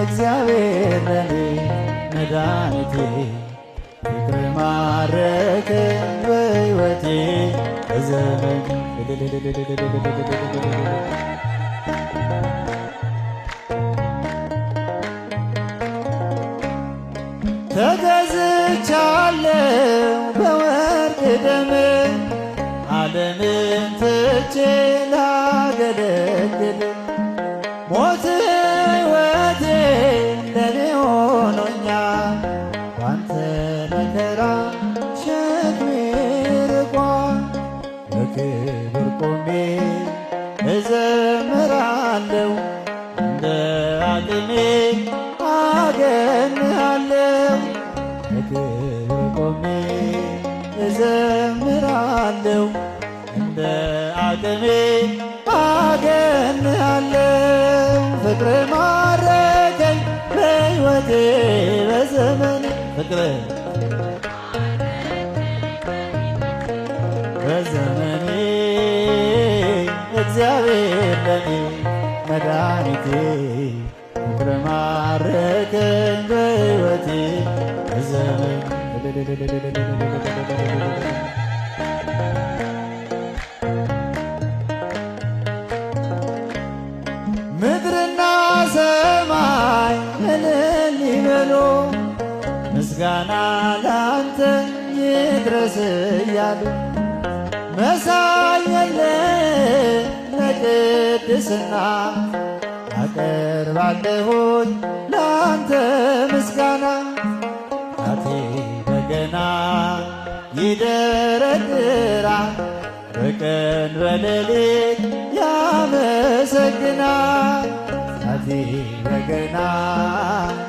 እግዚአብሔር ለኔ መድኃኒቴ ፍቅር ማረከኝ በሕይወቴ በዘመን ተገዝቻለሁ በወርቅ ደም ዓለምን ትቼ ላገለግል ሞት ሕይወቴ ለኔ ሆኖኛል ባንተ መከራ ሸክሜ ርቋል በክብር ቆሜ እዘምራለሁ እንደ አቅሜ አገንሃለሁ በክብር ቆሜ እዘምራለሁ እንደ አቅሜ አገንሃለሁ ፍቅር ማረከኝ በሕይወቴ በዘመኔ ፍቅር በዘመኔ እግዚአብሔር ለኔ መድኃኒቴ ፍቅር ማረከኝ በሕይወቴ በዘመኔ ምድርና ሰማይ እልል ይበሉ ምስጋና ላንተ ይድረስ እያሉ መሳይ የለም ለቅድስና አቀርባለሁኝ ላንተ ምስጋና ጣቴ በገና ይደረድራል በቀን በሌሊት ያመሰግናል ጣቴ በገና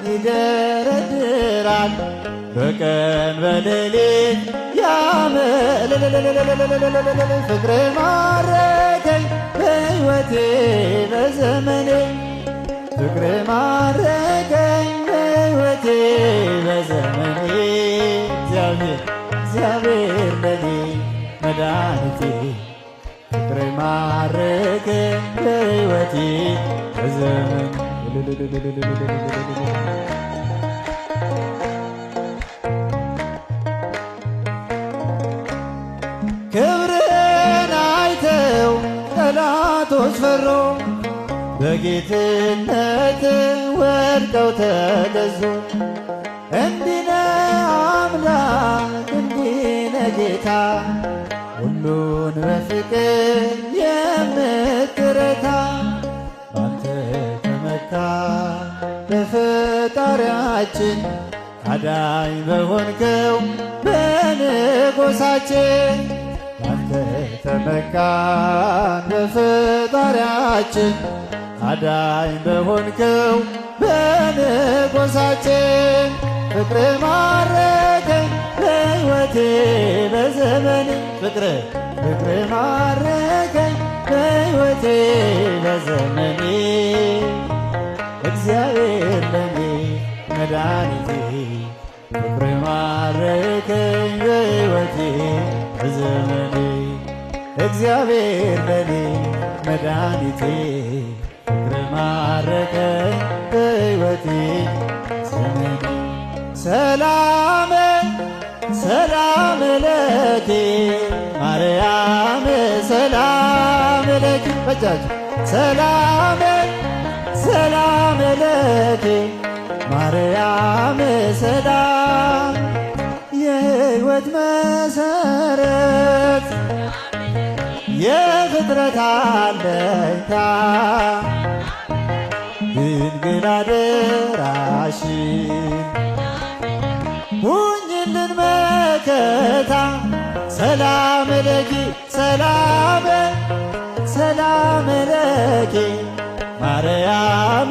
ይደረድራል በቀን በሌሊት ፍቅር ማረከኝ በሕይወቴ በዘመኔ ፍቅር ማረከኝ በሕይወቴ በዘመኔ እግዚአብሔር ለኔ መድኃኒቴ ፍቅር ማረከኝ በሕይወቴ በዘመኔ ክብርህን አይተው ጠላቶች ፈሩ በጌትነት ወድቀው ተገዙ እንዲህ ነህ አምላክ እንዲህ ነህ ጌታ ሁሉን በፍቅር የምትረታ ባንተ ተመካ በፈጣሪያችን አዳኝ በሆንከው በንጉሣችን ባንተ ተመካን በፈጣሪያችን አዳኝ በሆንከው በንጉሣችን ፍቅር ማረከኝ በሕይወቴ በዘመኔ ፍቅር ማረከኝ በሕይወቴ በዘመኔ እግዚአብሔር ለኔ መድኃኒቴ ፍቅር ማረከኝ በሕይወቴ በዘመኔ እግዚአብሔር ለኔ መድኃኒቴ ፍቅር ማረከኝ በሕይወቴ ዘመኔ ሰላም ሰላም ለኪ ማርያም ሰላም ለኪ በጃጅ ሰላም ሰላም ለኪ ማርያም ሰላም የሕይወት መሰረት የፍጥረት አለኝታ ድንግል አደራሽን ሁኝልን መከታ ሰላም ለኪ ሰላም ለኪ ማርያም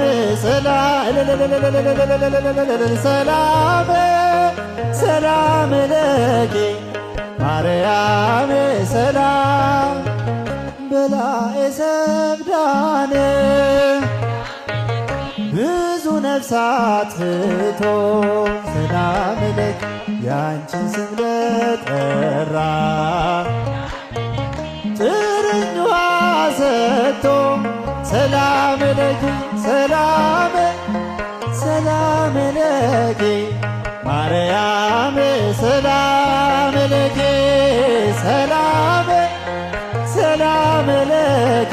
ሰላም ለኪ ማርያም ሰላም በላዔ ሰብዳን ብዙ ነፍሳት ፍቶ ሰላም ለኪ ያንቺን ስም ለጠራ ጥርኝ ውሃ ሰጥቶ ሰላም ለኪ ሰላም ለኪ ማርያም ሰላም ለኪ ሰላም ለኪ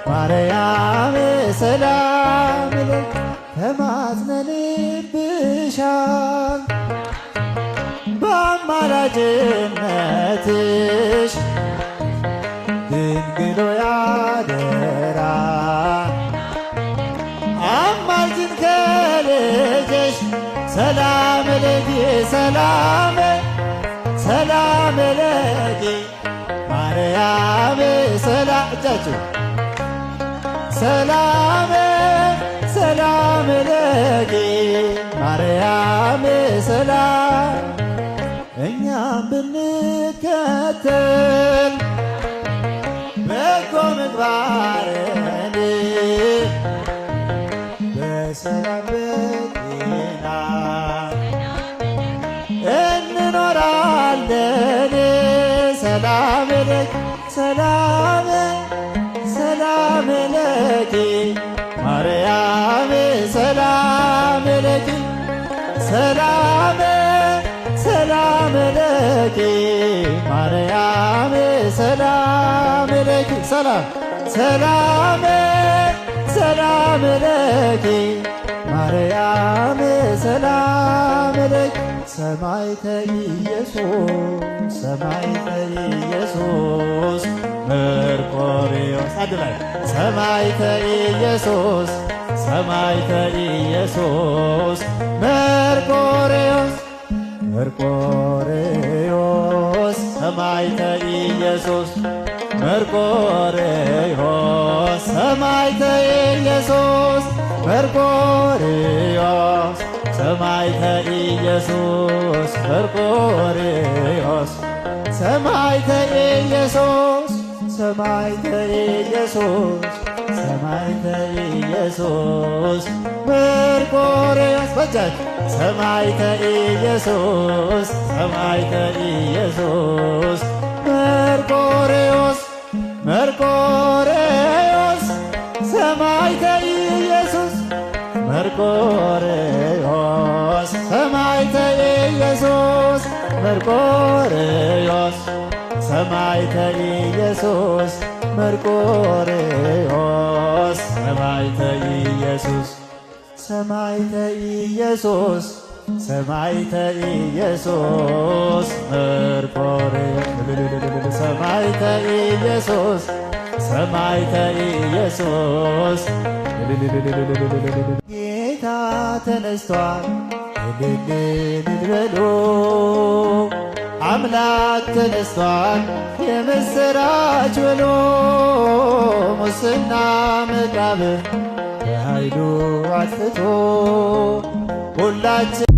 ማርያም ሰላም ለኪ ተማጽነንብሻል በአማላጅነትሽ ድንግል ሆይ አደራ አማልጅን ከልጅሽ ሰላም ለኪ ሰላም ለኪ ማርያም እጃችሁ ሰላም ለኪ ማርያም ሰላም እኛም ብንከተል በጎ ምግባርን በሰላም በጤና እንኖራለን። ሰላም ለኪ ሰላም ለኪ ማርያም ሰላም ለኪ ሰላም ለኪ ማርያም ሰላም ለኪ ሰላም ለኪ ማርያም ሰላም ለኪ ሰማዕተ ኢየሱስ መርቆሬዎስ አድላይ ሰማዕተ ኢየሱስ መርቆሬዎስ ሰማዕተ ኢየሱስ መርቆሬዎስ ሰማዕተ ኢየሱስ መርቆሬዎስ ሰማዕተ ኢየሱስ መርቆሬዎስ ሰማዕተ ኢየሱስ መርቆሬዎስ በጃች ሰማዕተ ኢየሱስ መርቆሬዎስ ሰማዕተ ኢየሱስ መርቆሬዎስ ሰማዕተ ኢየሱስ መርቆሬዎስ ሰማዕተ ኢየሱስ መርቆሬዎስ ሰማዕተ ኢየሱስ ሰማዕተ ኢየሱስ መርቆሬዎስ ሰማዕተ ኢየሱስ ጌታ ተነስቷል እልል በሉ አምላክ ተነስቷል የምስራች በሉ ሙስና መቃብር በኃይሉ አጥፍቶ ሁላችን